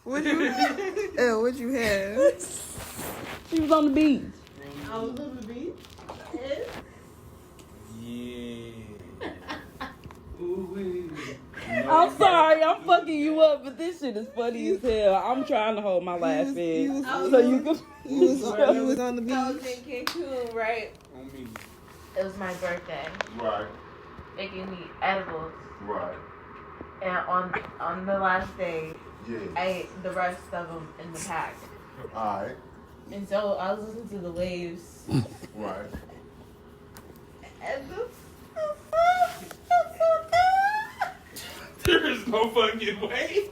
What'd you have? She was on the beach. I was on the beach. Yeah. Ooh-wee. I'm sorry, I'm fucking you up, but this shit is funny as hell. I'm trying to hold my laugh in. So you can. You was on the I was beach. in Cancun, right? On me. It was my birthday. Right. They gave me edibles. Right. And on the last day, Yeah. I ate the rest of them in the pack. Alright. And so I was listening to the waves. Right. And There is no fucking way.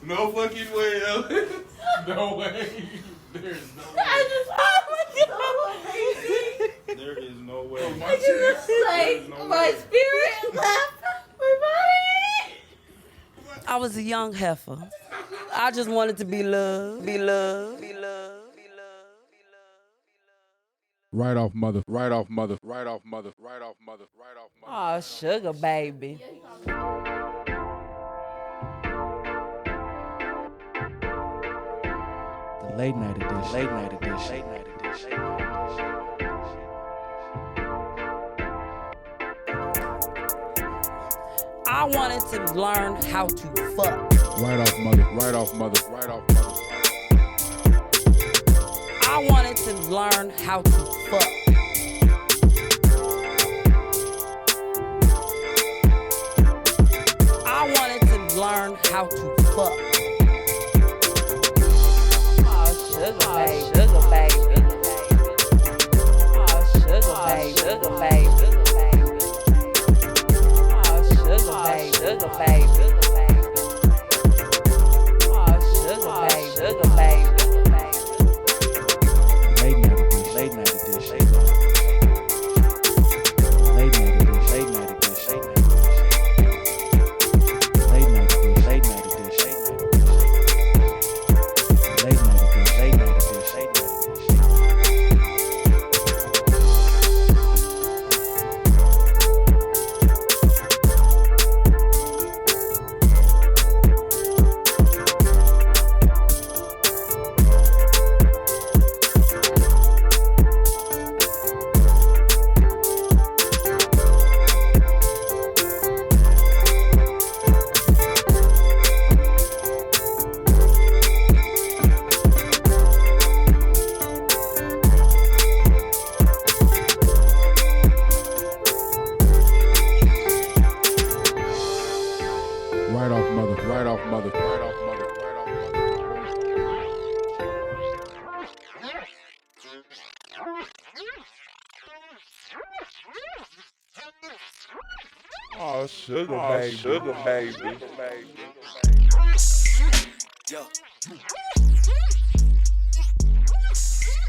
No fucking way, Ellen. No way. There is no way. There is no way. My spirit left my body. I was a young heifer. I just wanted to be loved, be loved, be loved, be loved, be loved. Right off mother, right off mother, right off mother, right off mother, right off mother. Oh, sugar baby. The late night edition. Late night edition. Late night edition. Late night edition. I wanted to learn how to fuck. Right off mother, right off mother, right off mother. I wanted to learn how to fuck. I wanted to learn how to fuck. Oh, sugar baby, sugar baby. Oh, sugar baby, sugar baby. Oh, sugar baby, sugar baby. Oh, sugar baby, sugar baby. Late night edition. Late night edition. Late night edition. Late night edition. Late night edition. Late night edition. Late night edition. Late night edition. Right off mother, right off mother, right off mother, right off mother. Oh, sugar baby. Sugar baby.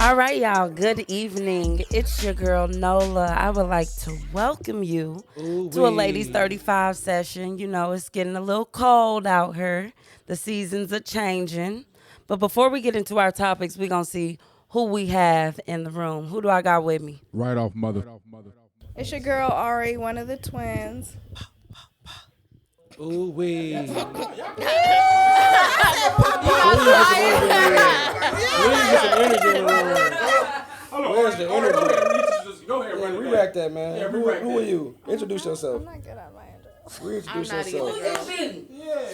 All right, y'all. Good evening. It's your girl Nola. I would like to welcome you to a Ladies 35 session. You know, it's getting a little cold out here. The seasons are changing. But before we get into our topics, we're going to see who we have in the room. Who do I got with me? Right off mother. It's your girl Ari, one of the twins. Ooh wee. Go ahead, Yeah, re-rack that, man. Yeah, who re-rack are that. you? Introduce yourself. I'm not good at my intro. Reintroduce I'm not yourself. either.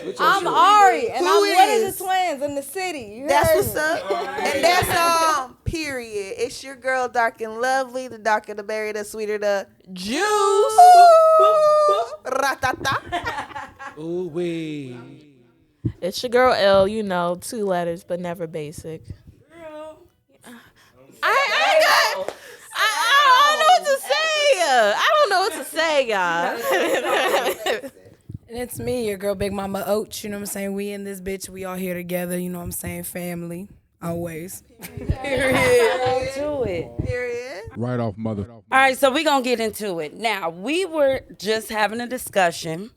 Switch your I'm shit. Ari, and Who I'm one of is? the twins in the city. You That's heard what's me. up. And that's period. It's your girl, dark and lovely. The darker the berry, the sweeter the juice. Ratata. Ooh wee. It's your girl L, you know, 2 letters, but never basic. I don't know what to say. I don't know what to say, y'all. And it's me, your girl, Big Mama Ochoa. You know what I'm saying? We in this bitch. We all here together. You know what I'm saying? Family. Always. Period. To it. Period. Right off mother. All right, so we're going to get into it. Now, we were just having a discussion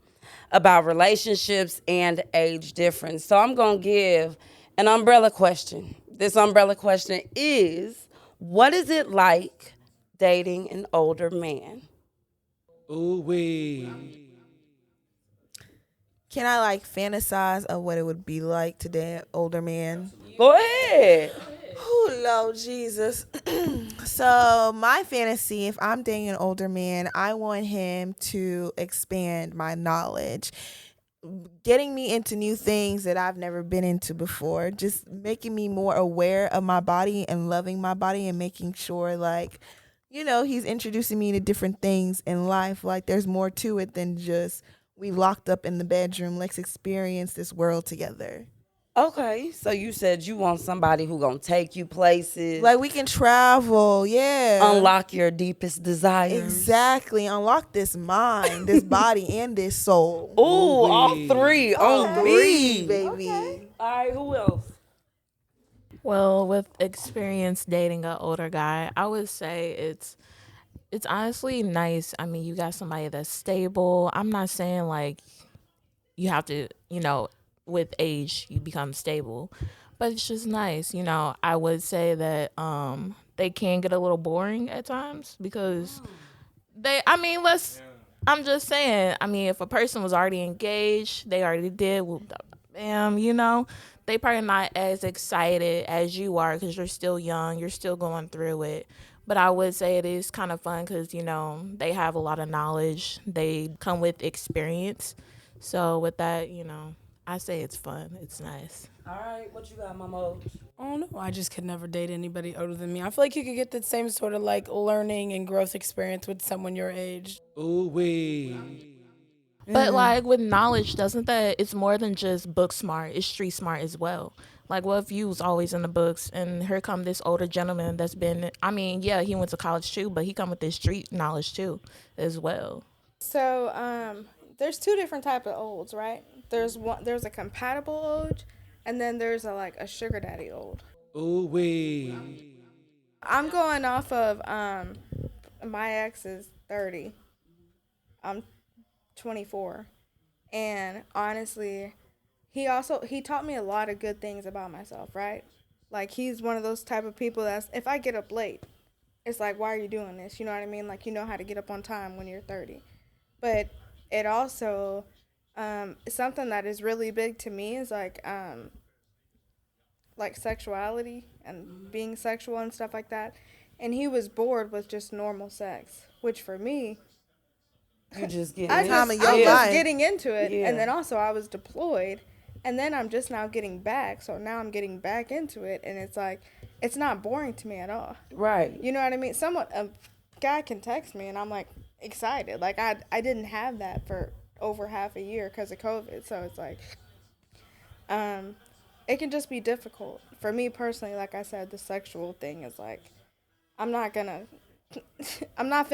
about relationships and age difference. So I'm going to give an umbrella question. This umbrella question is, what is it like dating an older man? Ooh wee. Can I like fantasize of what it would be like to date an older man? Go ahead. Oh, Lord Jesus. So my fantasy, if I'm dating an older man, I want him to expand my knowledge, getting me into new things that I've never been into before, just making me more aware of my body and loving my body and making sure like, he's introducing me to different things in life. Like there's more to it than just we locked up in the bedroom. Let's experience this world together. Okay, so you said you want somebody who gonna take you places, Like we can travel, yeah. unlock your deepest desires. Exactly. Unlock this mind, this body, and this soul. Ooh, all three on Three, me, baby. All right, who else? Well, with experience dating an older guy, I would say it's honestly nice. I mean, you got somebody that's stable. I'm not saying like you have to, with age you become stable, but it's just nice. I would say that they can get a little boring at times because I'm just saying, if a person was already engaged, they already did bam, they probably not as excited as you are because you're still young, you're still going through it. But I would say it is kind of fun because, they have a lot of knowledge. They come with experience. So with that, I say it's fun. It's nice. All right, what you got, Mama? I don't know. I just could never date anybody older than me. I feel like you could get the same sort of like learning and growth experience with someone your age. Ooh wee. But like with knowledge, doesn't that it's more than just book smart, it's street smart as well. Like what if you was always in the books and here come this older gentleman that's been he went to college too, but he come with this street knowledge too as well. So there's two different type of olds, right? There's a compatible old, and then there's a sugar daddy old. Ooh wee. I'm going off of my ex is 30. I'm 24, and honestly, he taught me a lot of good things about myself, right? Like he's one of those type of people that's if I get up late, it's like, why are you doing this? You know what I mean? Like you know how to get up on time when you're 30. But it also something that is really big to me is like sexuality and being sexual and stuff like that. And he was bored with just normal sex, which for me, You just get Time of your I'm life. just getting into it. Yeah. And then also I was deployed, and then I'm just now getting back. So now I'm getting back into it, and it's like it's not boring to me at all. right. You know what I mean? A guy can text me, and I'm like excited. Like I didn't have that for over half a year because of COVID. So it's like it can just be difficult for me personally. Like I said, the sexual thing is like I'm not gonna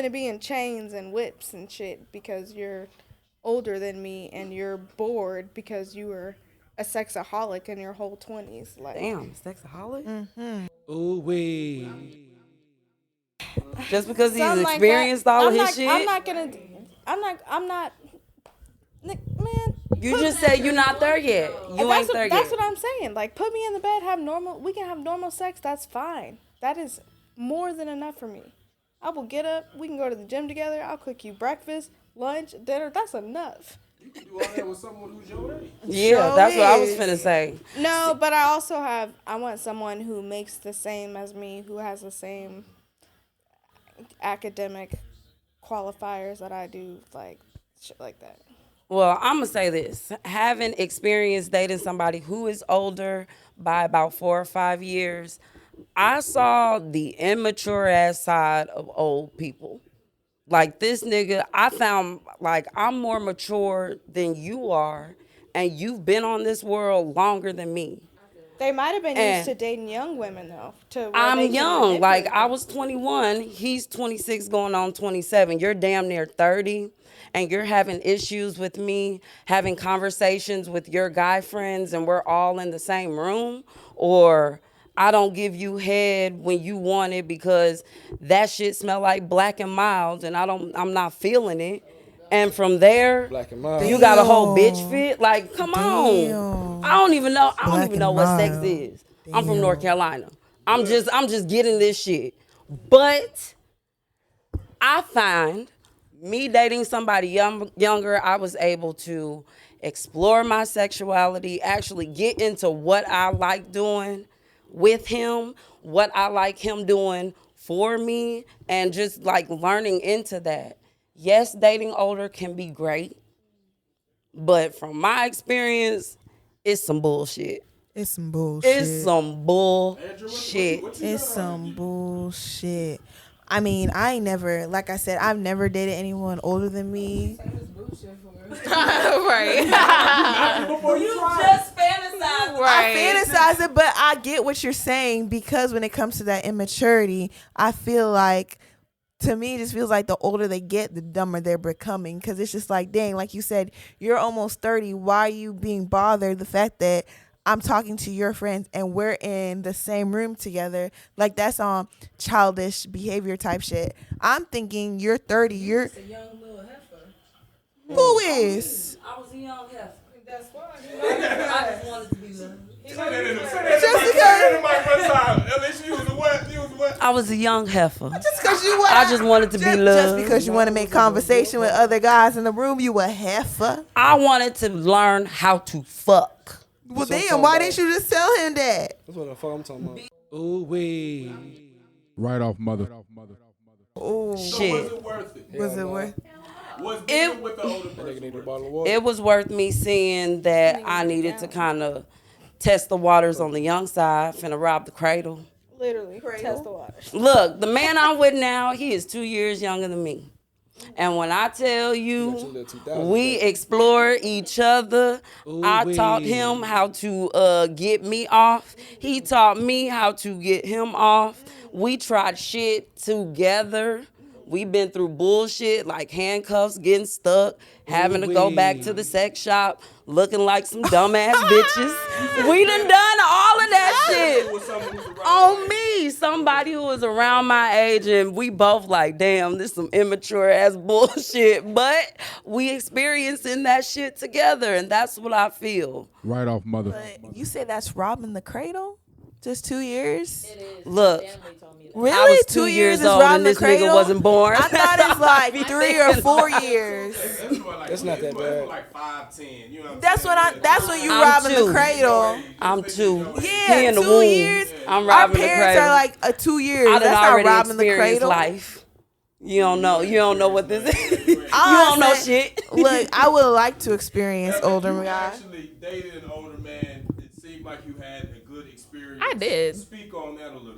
be in chains and whips and shit because you're older than me and you're bored because you were a sexaholic in your whole 20s. Like, Damn, sexaholic. Ooh wee. Just because he's something like experienced that. all of I'm his not, shit. I'm not, man. You just said you're not there yet. You ain't there That's yet. what I'm saying. Like, put me in the bed, we can have normal sex. That's fine. That is more than enough for me. I will get up. We can go to the gym together. I'll cook you breakfast, lunch, dinner. That's enough. You can do all that with someone who's your age. Yeah, Sure that's what I was is. finna say. No, but I want someone who makes the same as me, who has the same academic qualifiers that I do, like shit like that. Well, I'm gonna say this: having experience dating somebody who is older by about 4 or 5 years, I saw the immature ass side of old people. Like this nigga, I found like I'm more mature than you are, and you've been on this world longer than me. They might have been And used to dating young women though. I'm young. Like I was 21, he's 26 going on 27. You're damn near 30 and you're having issues with me, having conversations with your guy friends and we're all in the same room, or I don't give you head when you want it because that shit smell like Black and Mild and I'm not feeling it. And from there, Black and mild. you got a whole bitch fit. Like, come on. I don't even know what sex is. I'm from North Carolina. I'm just getting this shit. But I find Me dating somebody younger, I was able to explore my sexuality, actually get into what I like doing with him, what I like him doing for me, and just like learning into that. Yes, dating older can be great, but from my experience, it's some bullshit. It's some bullshit. It's some bullshit. It's some bullshit. I mean, I ain't never, like I said, I've never dated anyone older than me. Right. You just fantasize. I fantasize it, but I get what you're saying because when it comes to that immaturity, I feel like, to me, it just feels like the older they get, the dumber they're becoming. Because it's just like, dang, like you said, you're almost 30. Why are you being bothered? The fact that I'm talking to your friends and we're in the same room together, like that's on childish behavior type shit. I'm thinking you're 30. You're a young little heifer. Who is? I was a young heifer. That's why. I just wanted to be loved. I was a young heifer. Just because you want, I just wanted to be loved. Just because you want to make conversation with other guys in the room, you a heifer. I wanted to learn how to fuck. Well, damn, why didn't you just tell him that? That's what the fuck I'm talking about. Ooh, wee. Right off mother. Oh, shit. Was it worth it? Was it worth? Was it with the older person? It was worth me seeing that I needed to kind of test the waters on the young side. Finna rob the cradle. Literally, test the waters. Look, the man I'm with now, he is 2 years younger than me. And when I tell you, we explore each other. I taught him how to get me off. He taught me how to get him off. We tried shit together. We've been through bullshit like handcuffs, getting stuck, having to go back to the sex shop, looking like some dumbass bitches. We done all of that shit on me. Somebody who was around my age, and we both like, damn, this some immature ass bullshit. But we experiencing that shit together, and that's what I feel. Right off mother. But you say that's robbing the cradle? Just 2 years? It is. Look. Really? I was 2 years is old robbing and the this cradle? nigga wasn't born. I thought it's like 3 or 4 years. That's not that bad. Like 5-10. You know what That's when you I'm robbing 2. the cradle. I'm 2. Yeah, He in the 2 womb. years. I'm Our robbing the parents cradle. are like 2 years. I done That's not already robbing the experienced cradle. life. You don't know. You don't know what this is. You don't know shit. Look, I would like to experience older you guys. actually dated an older man. It seemed like you had a good experience. I did. Speak on that a little.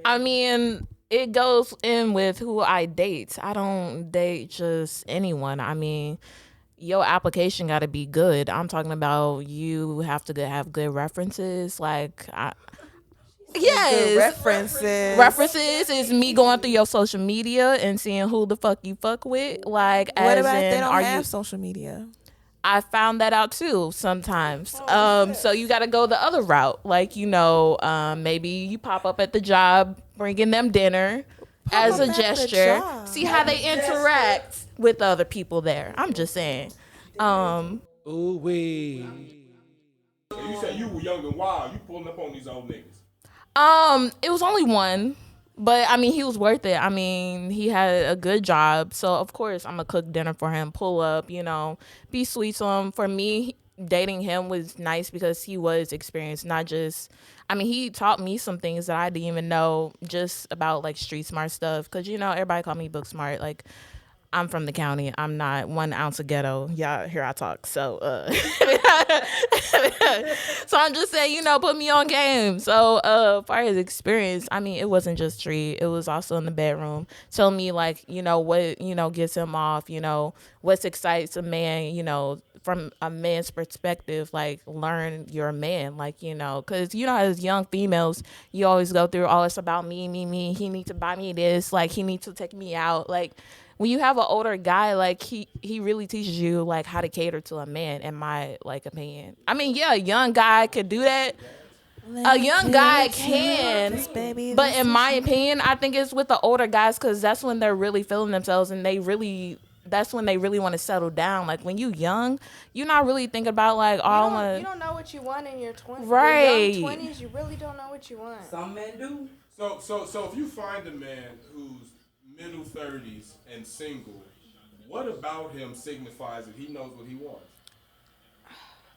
I mean, it goes in with who I date. I don't date just anyone. I mean, your application got to be good. I'm talking about you have to have good references. Like, Good references. References is me going through your social media and seeing who the fuck you fuck with. Like, What as about if they in, don't are have you? social media? I found that out too sometimes. So you got to go the other route. Like, maybe you pop up at the job, bringing them dinner as a gesture. See how they interact with other people there. I'm just saying. Ooh, wee. You said you were young and wild. You pulling up on these old niggas. It was only one, but I mean, he was worth it. I mean, he had a good job, so of course I'm gonna cook dinner for him, pull up, be sweet to him. For me, dating him was nice because he was experienced, not just. I mean, he taught me some things that I didn't even know just about like street smart stuff. Cause everybody call me book smart. Like, I'm from the county. I'm not 1 ounce of ghetto. Y'all hear I talk. So, so I'm just saying, put me on game. So, far as experience, I mean, it wasn't just street. It was also in the bedroom. Tell me like, what, gets him off, what excites a man, from a man's perspective, like learn your man, like, because, as young females, you always go through, oh, it's about me. He needs to buy me this. Like, he needs to take me out. Like, when you have an older guy, like he really teaches you like how to cater to a man, in my like opinion. I mean, yeah, a young guy could do that. A young guy can, but in my opinion, I think it's with the older guys because that's when they're really feeling themselves and that's when they really want to settle down. Like when you young, you're not really thinking about like, you don't know what you want in your 20s. Right. Your young 20s, you really don't know what you want. Some men do. So if you find a man who's middle 30s and single, What about him signifies that he knows what he wants?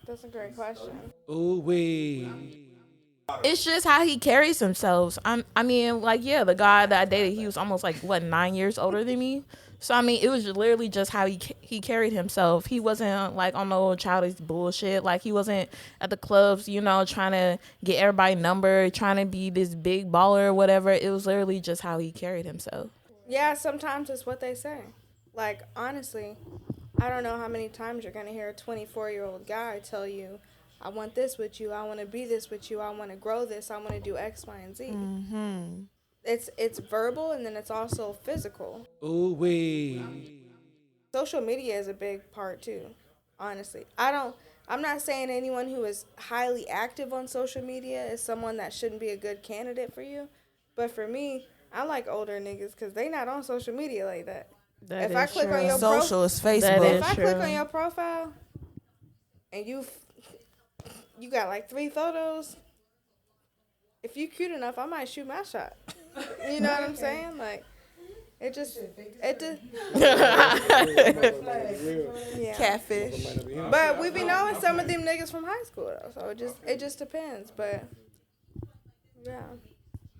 That's a great question. Ooh wee. It's just how he carries himself. I mean, like, yeah, the guy that I dated, he was almost like, what, 9 years older than me? So, I mean, it was literally just how he carried himself. He wasn't, like, on no childish bullshit. Like, he wasn't at the clubs, you know, trying to get everybody number, trying to be this big baller or whatever. It was literally just how he carried himself. Yeah, sometimes it's what they say. Like, honestly, I don't know how many times you're going to hear a 24-year-old guy tell you, I want this with you, I want to be this with you, I want to grow this, I want to do X, Y, and Z. Mm-hmm. It's verbal, and then it's also physical. Ooh wee. Social media is a big part, too, honestly. I'm not saying anyone who is highly active on social media is someone that shouldn't be a good candidate for you. But for me, I like older niggas because they not on social media like that. That If I is click true. on your Social is That Facebook. is if I true. click on your profile and you got like 3 photos, if you cute enough, I might shoot my shot. You know what I'm saying? Like, it just yeah. Catfish. But we be knowing some of them niggas from high school though, so it just depends. But yeah.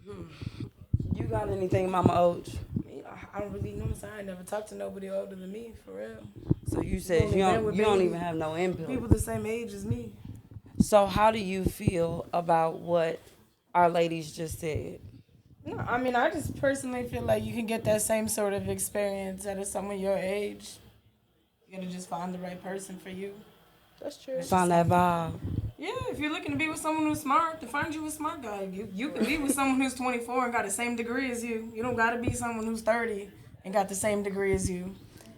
You got anything, Mama Och? I don't really know. I never talked to nobody older than me, for real. So you said you don't even have no input. People the same age as me. So how do you feel about what our ladies just said? No, I mean, I just personally feel like you can get that same sort of experience out of someone your age. You gotta just find the right person for you. That's true. Find that vibe. Yeah, if you're looking to be with someone who's smart, to find you a smart guy. You can be with someone who's 24 and got the same degree as you. You don't gotta be someone who's 30 and got the same degree as you.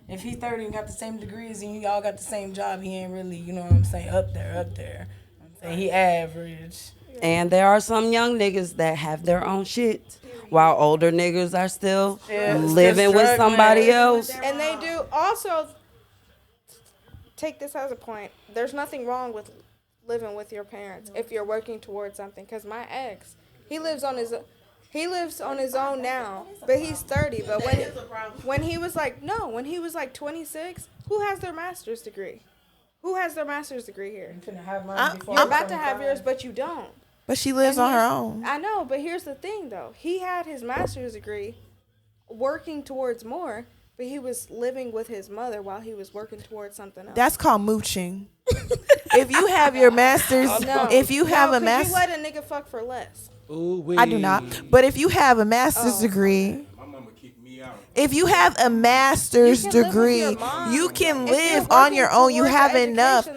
If he's 30 and got the same degree as you, y'all got the same job, he ain't really, you know what I'm saying, up there. I'm saying he average. And there are some young niggas that have their own shit, while older niggas are still living with somebody else. And they do also take this as a point. There's nothing wrong with living with your parents if you're working towards something. Because my ex, he lives on his own now, but he's 30. But when he was like 26, who has their master's degree? Who has their master's degree here? You're about to have yours, but you don't. But she lives on her own. I know, but here's the thing, though. He had his master's degree working towards more, but he was living with his mother while he was working towards something else. That's called mooching. If you have your master's, you let a nigga fuck for less. Ooh wee. I do not. But if you have a master's degree, My mama kicked me out. if you have a master's degree, you can live on your own. You have enough.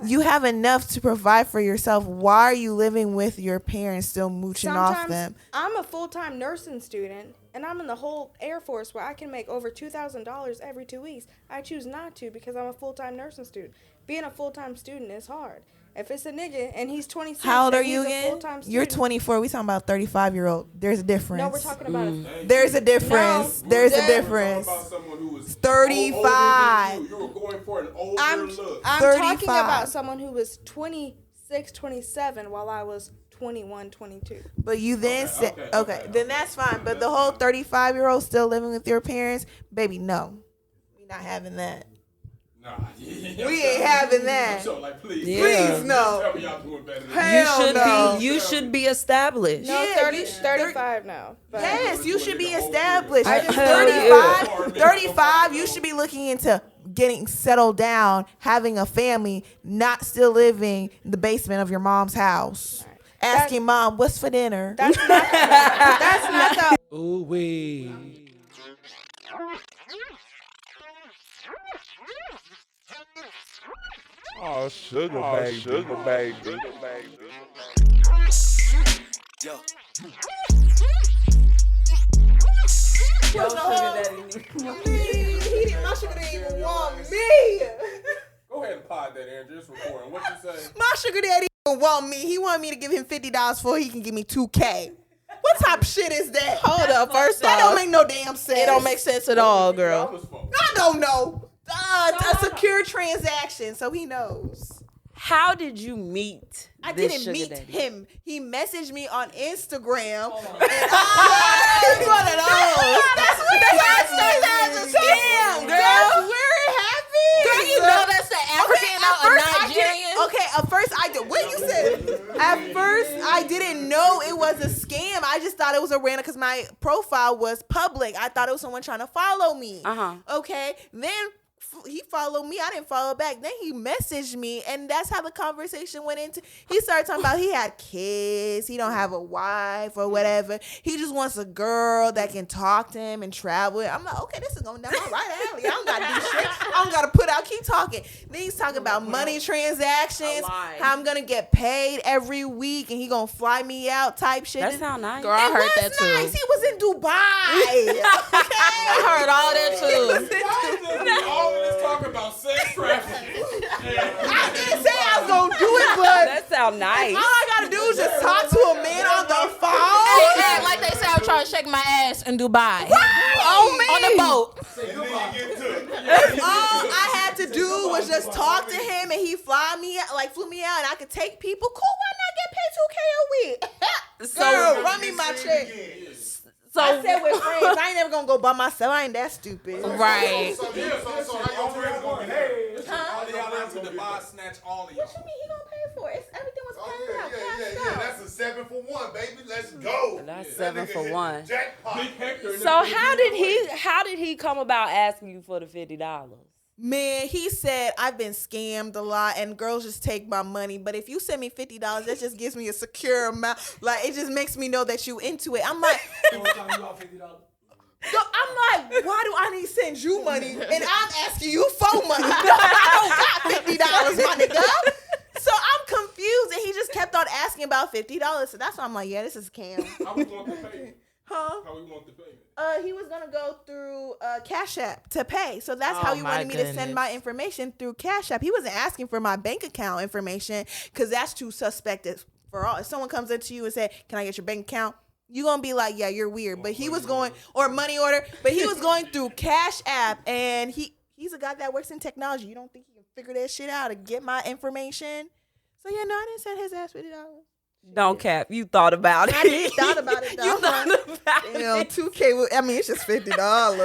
You have enough to provide for yourself. Why are you living with your parents still mooching off them? I'm a full-time nursing student, and I'm in the whole Air Force where I can make over $2,000 every 2 weeks. I choose not to because I'm a full-time nursing student. Being a full-time student is hard. If it's a nigga and he's 26, how old are and you he's a again? full-time student, You're 24. We talking about 35-year-old. There's a difference. No, we're talking about There's a difference. There's a difference. We're talking about someone who was 35. You were going for an older look. I'm 35. talking about someone who was 26, 27 while I was 21, 22. But you then said, okay, then that's fine. But the whole 35-year-old still living with your parents, baby, no. We're not having that. Nah, We ain't having that. So, like, please, Please, no. tell me y'all doing better than Hell no. You should be established. No, Yeah, 35 now. But Yes, you should be established. I just- 35, you should be looking into getting settled down, having a family, not still living in the basement of your mom's house. Asking mom, what's for dinner? That's not the. Ooh wee. Oh, sugar baby. Yo. My sugar didn't even want me. Go ahead and pod that, Andrew. It's recording. What you say? My sugar daddy didn't want me. He wanted me to give him $50 before he can give me $2K. What type of shit is that? Hold up, first That off, don't make no damn sense. it don't make sense at all, girl. I don't know. A secure transaction, so he knows. how did you meet I this didn't sugar meet daddy? him. He messaged me on Instagram. And I one of those. That's a scam, girl. That's where it happened. Girl, you know that's the African or Nigerian. At first I did. What you said? At first I didn't know it was a scam. I just thought it was a random because my profile was public. I thought it was someone trying to follow me. Okay. Then he followed me. I didn't follow back. Then he messaged me, and that's how the conversation went into. He started talking about he had kids. He don't have a wife or whatever. He just wants a girl that can talk to him and travel. I'm like, okay, this is going down my right alley. I don't got to do shit. I don't got to put out. Keep talking. Then he's talking about money transactions, how I'm gonna get paid every week, and he gonna fly me out type shit. That sound nice. Girl, I heard that too. Nice. He was in Dubai. Okay? I heard all that too. All of this talk about sex trafficking. I didn't say I was gonna do it, but That sound nice. all I gotta do is just talk to a man on the phone. Hey, like they say, I'm trying to shake my ass in Dubai. Oh man, On the boat. And then you get to it. all I had to do was just talk to him, and he flew me out, and I could take people. Cool, why not get paid $2K a week? Girl, run me my check. So I said with friends, I ain't never gonna go by myself. I ain't that stupid. Right. So how your friends gonna get paid? All of y'all out to Dubai, snatch all of y'all. What you mean he gonna pay for it? Everything was paid out. Yeah. That's a 7 for 1, baby. Let's go. That's 7 for 1. Jackpot. Big Hector. So how did he come about asking you for the $50? Man, he said I've been scammed a lot, and girls just take my money. But if you send me $50, that just gives me a secure amount. Like, it just makes me know that you into it. I'm like, why do I need to send you money, and I'm asking you for money? I don't got $50, my nigga. So I'm confused, and he just kept on asking about $50. So that's why I'm like, yeah, this is a scam. How we want the payment? Huh? How we want the payment? He was gonna go through Cash App to pay. So that's how he wanted me to send my information through Cash App. He wasn't asking for my bank account information because that's too suspected for all. If someone comes up to you and say, "Can I get your bank account?" You gonna be like, "Yeah, you're weird." But he was going, or money order. But he was going through Cash App, and he's a guy that works in technology. You don't think he can figure that shit out to get my information? So yeah, no, I didn't send his ass $50. Don't cap. You thought about it. I thought about it, though. You thought about it. You know, $2K. I mean, it's just $50. You thought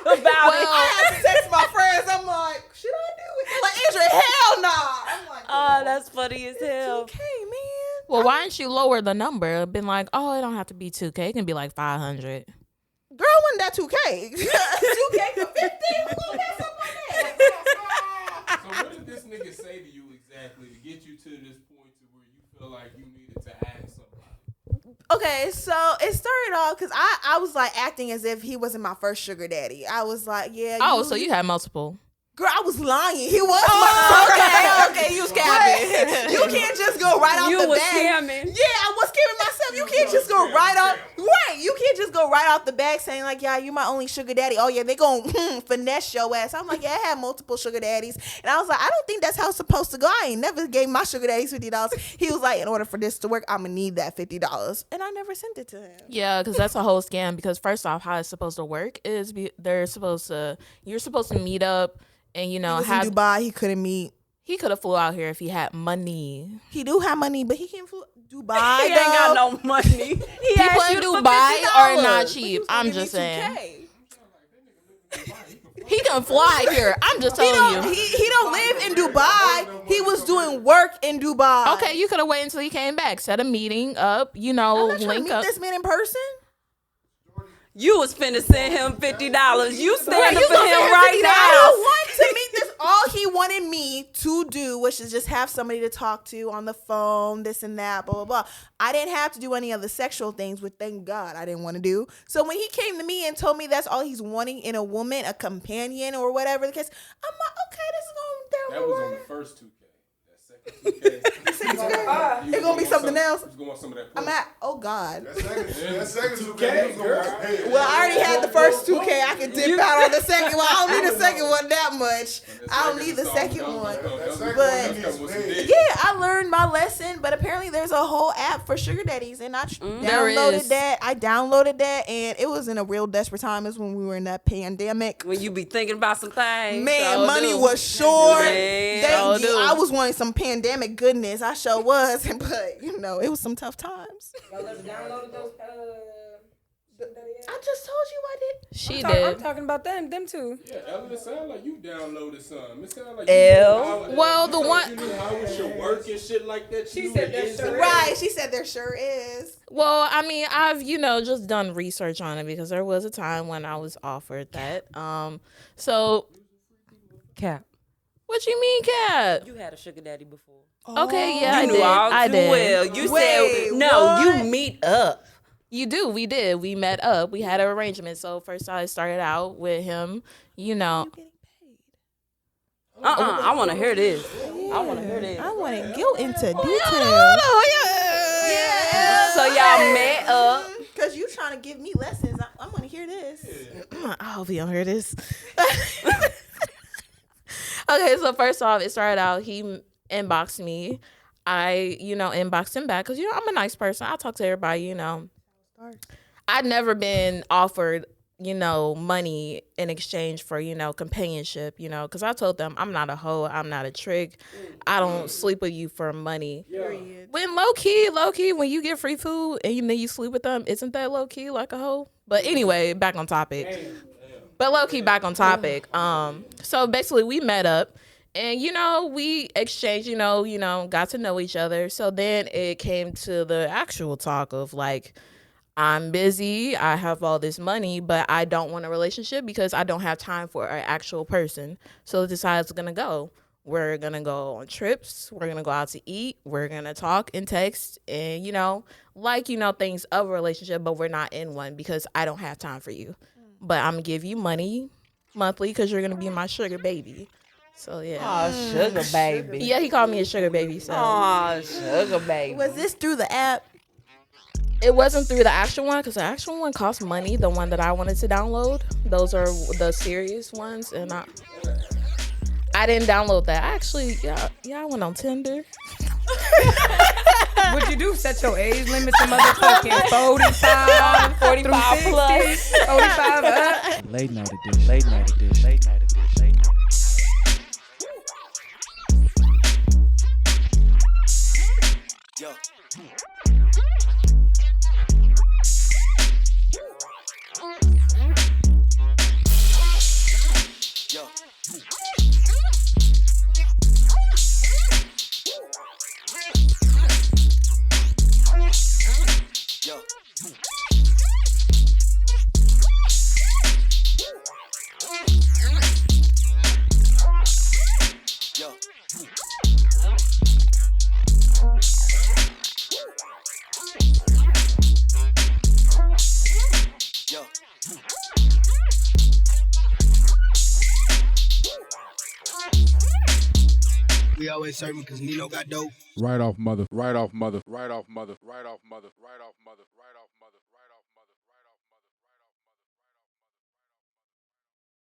about it. I had to text my friends. I'm like, should I do it? Like, Andrea, hell nah. I'm like, Oh, that's funny as hell. $2K, man. Well, why didn't you lower the number? Been like, oh, it don't have to be 2K. It can be like 500. Girl, wasn't that 2K? 2K for 50? Who got something like that? So what did this nigga say to you exactly to get you to this point to where you feel like you needed to ask somebody? Okay, so it started off because I was like acting as if he wasn't my first sugar daddy. I was like, yeah. Oh, so you had multiple. Girl, I was lying. He was Okay, you was capping. You can't just go right off You the was bat. scamming. Yeah, I was scamming myself. You can't just go right off. Right. You can't just go right off the bat saying like, yeah, you're my only sugar daddy. Oh yeah, they gonna finesse your ass. I'm like, yeah, I had multiple sugar daddies. And I was like, I don't think that's how it's supposed to go. I ain't never gave my sugar daddies $50. He was like, in order for this to work, I'm gonna need that $50. And I never sent it to him. Yeah, because that's a whole scam. Because first off, how it's supposed to work is you're supposed to meet up and He was in Dubai. He couldn't meet. He could have flew out here if he had money. He do have money, but he can't fly Dubai. He ain't got no money. People in Dubai are not cheap. I'm just saying. He can fly here. I'm just telling you. He don't live in Dubai. He was doing work in Dubai. Okay, you could have waited until he came back. Set a meeting up, I'm not trying to link meet up. this man in person. You was finna send him $50. You standing You for gonna him send right $50? now. I don't want to meet this. All he wanted me to do was to just have somebody to talk to on the phone, this and that, blah, blah, blah. I didn't have to do any of the sexual things, which thank God I didn't want to do. So when he came to me and told me that's all he's wanting in a woman, a companion or whatever the case, I'm like, okay, this is going That was on work. the first 2K. That It's gonna be something else. I'm at. Oh God. That second 2K, Well, I already had the first 2K. I can dip out on the second one. I don't need the second one that much. I don't need the second one. But yeah, I learned my lesson. But apparently, there's a whole app for sugar daddies, and I downloaded that. I downloaded that, and it was in a real desperate time. It's when we were in that pandemic. When you be thinking about some things. Man, money was short. I was wanting some pandemic goodness. I sure was, but you know, it was some tough times. I just told you I did. She did. I'm talking about them too. Yeah, Ellen, it sound like you downloaded some. It sound like Well, the one. You knew how it should work and shit like that. She said that sure right. She said there sure is. Well, I mean, I've just done research on it because there was a time when I was offered that. So, Cap. What you mean, Cap? You had a sugar daddy before. Okay, yeah, you knew all I too did. well. You said no. What? You meet up. You do. We did. We met up. We had an arrangement. So first, I started out with him. You know. I want to hear this. I want to hear this. I want to go into detail. Yeah. So y'all met up. Cause you trying to give me lessons. I'm gonna hear this. I hope you don't hear this. Okay, so first off, it started out, he inboxed me. I, inboxed him back because, I'm a nice person. I talk to everybody, I'd never been offered, money in exchange for, companionship, because I told them I'm not a hoe. I'm not a trick. I don't sleep with you for money. Period. When low key, when you get free food and then you sleep with them, isn't that low key like a hoe? But anyway, back on topic. But low-key back on topic. So basically we met up and, we exchanged, got to know each other. So then it came to the actual talk of like, I'm busy, I have all this money, but I don't want a relationship because I don't have time for an actual person. So this is how it's going to go. We're going to go on trips. We're going to go out to eat. We're going to talk and text and, things of a relationship, but we're not in one because I don't have time for you. But I'm going to give you money monthly because you're going to be my sugar baby. So, yeah. Oh, sugar baby. Yeah, he called me a sugar baby. So. Oh, sugar baby. Was this through the app? It wasn't through the actual one because the actual one cost money, the one that I wanted to download. Those are the serious ones. And I didn't download that. Actually, I went on Tinder. What you do? Set your age limit to motherfucking 45 plus. 45 up. Late night edition. Late night edition. Late night edition. Late night edition. Yo. Yo. Yo. Yo. Yo. We always serving because Nino got dope. Right off mother, right off mother, right off mother, right off mother, right off mother, right off mother, right off.